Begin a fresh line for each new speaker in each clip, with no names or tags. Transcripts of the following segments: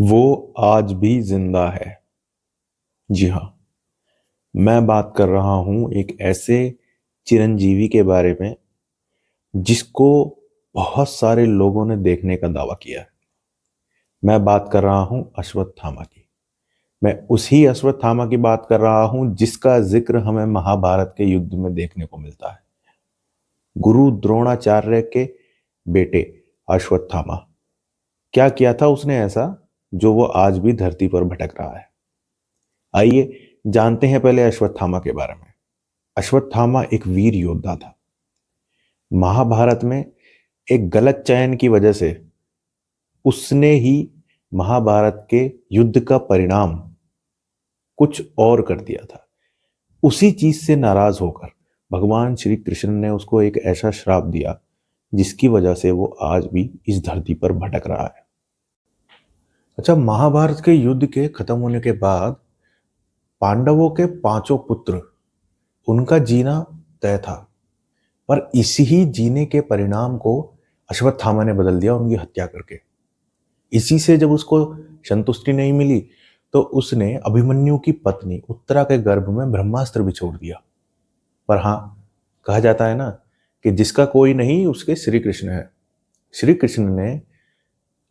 वो आज भी जिंदा है। जी हाँ, मैं बात कर रहा हूँ एक ऐसे चिरंजीवी के बारे में जिसको बहुत सारे लोगों ने देखने का दावा किया है। मैं बात कर रहा हूँ अश्वत्थामा की। मैं उसी अश्वत्थामा की बात कर रहा हूँ जिसका जिक्र हमें महाभारत के युद्ध में देखने को मिलता है। गुरु द्रोणाचार्य के बेटे अश्वत्थामा। क्या किया था उसने ऐसा जो वो आज भी धरती पर भटक रहा है? आइए जानते हैं पहले अश्वत्थामा के बारे में। अश्वत्थामा एक वीर योद्धा था। महाभारत में एक गलत चयन की वजह से उसने ही महाभारत के युद्ध का परिणाम कुछ और कर दिया था। उसी चीज से नाराज होकर भगवान श्री कृष्ण ने उसको एक ऐसा श्राप दिया जिसकी वजह से वो आज भी इस धरती पर भटक रहा है। अच्छा, महाभारत के युद्ध के खत्म होने के बाद पांडवों के पांचों पुत्र, उनका जीना तय था, पर इसी ही जीने के परिणाम को अश्वत्थामा ने बदल दिया उनकी हत्या करके। इसी से जब उसको संतुष्टि नहीं मिली तो उसने अभिमन्यु की पत्नी उत्तरा के गर्भ में ब्रह्मास्त्र भी छोड़ दिया। पर हाँ, कहा जाता है ना कि जिसका कोई नहीं उसके श्री कृष्ण है। श्री कृष्ण ने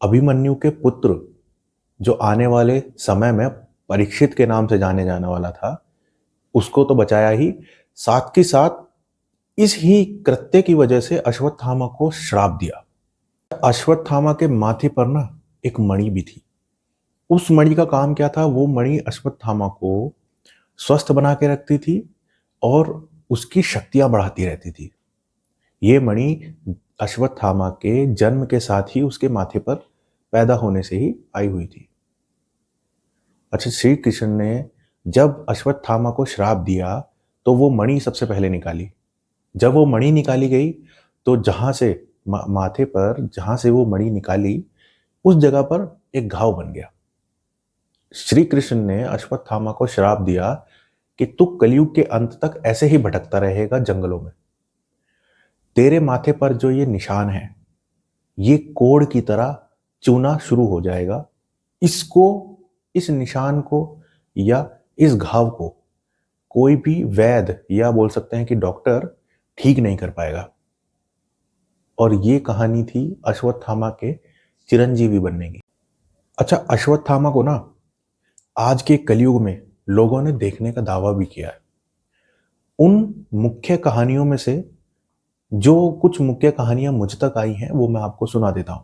अभिमन्यु के पुत्र, जो आने वाले समय में परीक्षित के नाम से जाने जाने वाला था, उसको तो बचाया ही, साथ के साथ इस ही कृत्य की वजह से अश्वत्थामा को श्राप दिया। अश्वत्थामा के माथे पर ना एक मणि भी थी। उस मणि का काम क्या था? वो मणि अश्वत्थामा को स्वस्थ बना के रखती थी और उसकी शक्तियां बढ़ाती रहती थी। ये मणि अश्वत्थामा के जन्म के साथ ही उसके माथे पर पैदा होने से ही आई हुई थी। अच्छा, श्री कृष्ण ने जब अश्वत्थामा को श्राप दिया तो वो मणि सबसे पहले निकाली। जब वो मणि निकाली गई तो जहां से माथे पर जहां से वो मणि निकाली उस जगह पर एक घाव बन गया। श्री कृष्ण ने अश्वत्थामा को श्राप दिया कि तू कलयुग के अंत तक ऐसे ही भटकता रहेगा जंगलों में। तेरे माथे पर जो ये निशान है, ये कोड़ की तरह चूना शुरू हो जाएगा। इसको, इस निशान को या इस घाव को कोई भी वैद्य या बोल सकते हैं कि डॉक्टर ठीक नहीं कर पाएगा। और ये कहानी थी अश्वत्थामा के चिरंजीवी बनने की। अच्छा, अश्वत्थामा को ना आज के कलयुग में लोगों ने देखने का दावा भी किया है। उन मुख्य कहानियों में से जो कुछ मुख्य कहानियां मुझ तक आई हैं वो मैं आपको सुना देता हूं।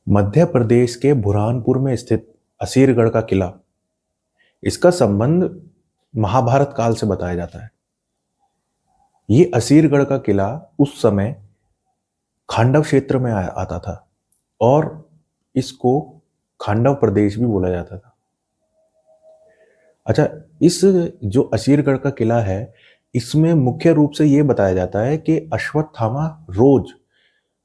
मध्य प्रदेश के बुरहानपुर में स्थित असीरगढ़ का किला, इसका संबंध महाभारत काल से बताया जाता है। ये असीरगढ़ का किला उस समय खांडव क्षेत्र में आता था और इसको खांडव प्रदेश भी बोला जाता था। अच्छा, इस जो असीरगढ़ का किला है, इसमें मुख्य रूप से ये बताया जाता है कि अश्वत्थामा रोज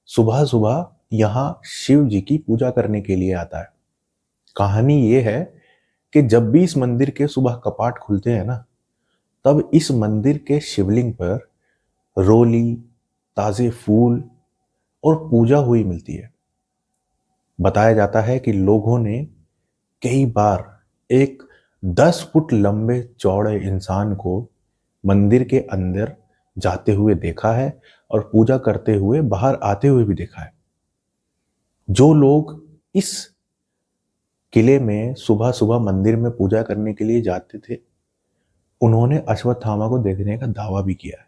सुबह सुबह यहाँ शिव जी की पूजा करने के लिए आता है। कहानी ये है कि जब भी इस मंदिर के सुबह कपाट खुलते हैं ना, तब इस मंदिर के शिवलिंग पर रोली, ताजे फूल और पूजा हुई मिलती है। बताया जाता है कि लोगों ने कई बार एक 10 फुट लंबे चौड़े इंसान को मंदिर के अंदर जाते हुए देखा है और पूजा करते हुए बाहर आते हुए भी देखा है। जो लोग इस किले में सुबह सुबह मंदिर में पूजा करने के लिए जाते थे, उन्होंने अश्वत्थामा को देखने का दावा भी किया है।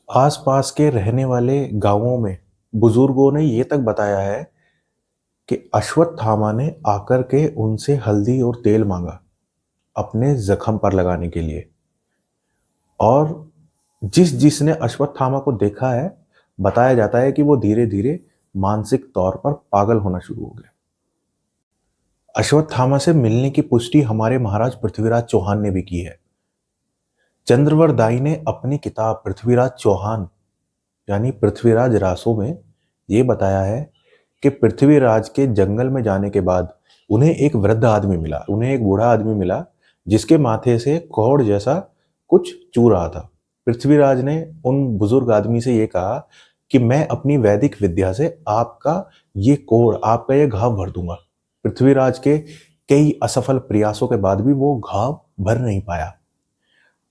आसपास के रहने वाले गांवों में बुजुर्गों ने यह तक बताया है कि अश्वत्थामा ने आकर के उनसे हल्दी और तेल मांगा अपने जख्म पर लगाने के लिए। और जिसने अश्वत्थामा को देखा है, बताया जाता है कि वो धीरे धीरे मानसिक तौर पर पागल होना शुरू हो गया। अश्वत्थामा से मिलने की पुष्टि हमारे महाराज पृथ्वीराज चौहान ने भी की है। चंद्रवर दाई ने अपनी किताब पृथ्वीराज चौहान यानी पृथ्वीराज रासो में ये बताया है कि पृथ्वीराज के जंगल में जाने के बाद उन्हें एक वृद्ध आदमी मिला, उन्हें एक बूढ़ा आदमी मिला जिसके माथे से कोढ़ जैसा कुछ चू रहा था। पृथ्वीराज ने उन बुजुर्ग आदमी से ये कहा कि मैं अपनी वैदिक विद्या से आपका ये कोढ़, आपका ये घाव भर दूंगा। पृथ्वीराज के कई असफल प्रयासों के बाद भी वो घाव भर नहीं पाया।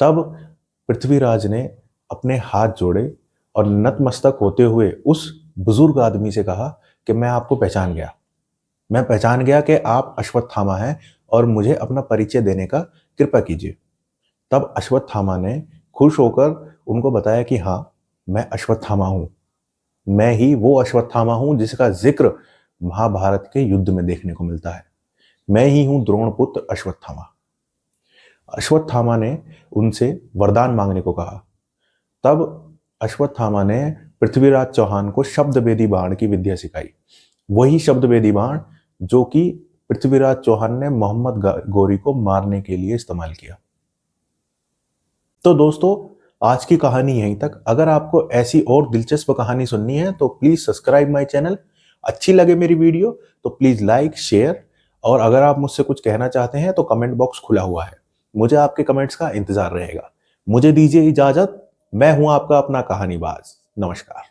तब पृथ्वीराज ने अपने हाथ जोड़े और नतमस्तक होते हुए उस बुजुर्ग आदमी से कहा कि मैं आपको पहचान गया, मैं पहचान गया कि आप अश्वत्थामा हैं और मुझे अपना परिचय देने का कृपा कीजिए। तब अश्वत्थामा ने खुश होकर उनको बताया कि हाँ, मैं अश्वत्थामा हूं, मैं ही वो अश्वत्थामा हूं जिसका जिक्र महाभारत के युद्ध में देखने को मिलता है। मैं ही हूं द्रोणपुत्र अश्वत्थामा। अश्वत्थामा ने उनसे वरदान मांगने को कहा। तब अश्वत्थामा ने पृथ्वीराज चौहान को शब्दभेदी बाण की विद्या सिखाई, वही शब्दभेदी बाण जो कि पृथ्वीराज चौहान ने मोहम्मद गौरी को मारने के लिए इस्तेमाल किया। तो दोस्तों, आज की कहानी यहीं तक। अगर आपको ऐसी और दिलचस्प कहानी सुननी है तो प्लीज सब्सक्राइब माय चैनल। अच्छी लगे मेरी वीडियो तो प्लीज लाइक, शेयर, और अगर आप मुझसे कुछ कहना चाहते हैं तो कमेंट बॉक्स खुला हुआ है, मुझे आपके कमेंट्स का इंतजार रहेगा। मुझे दीजिए इजाजत। मैं हूं आपका अपना कहानीबाज। नमस्कार।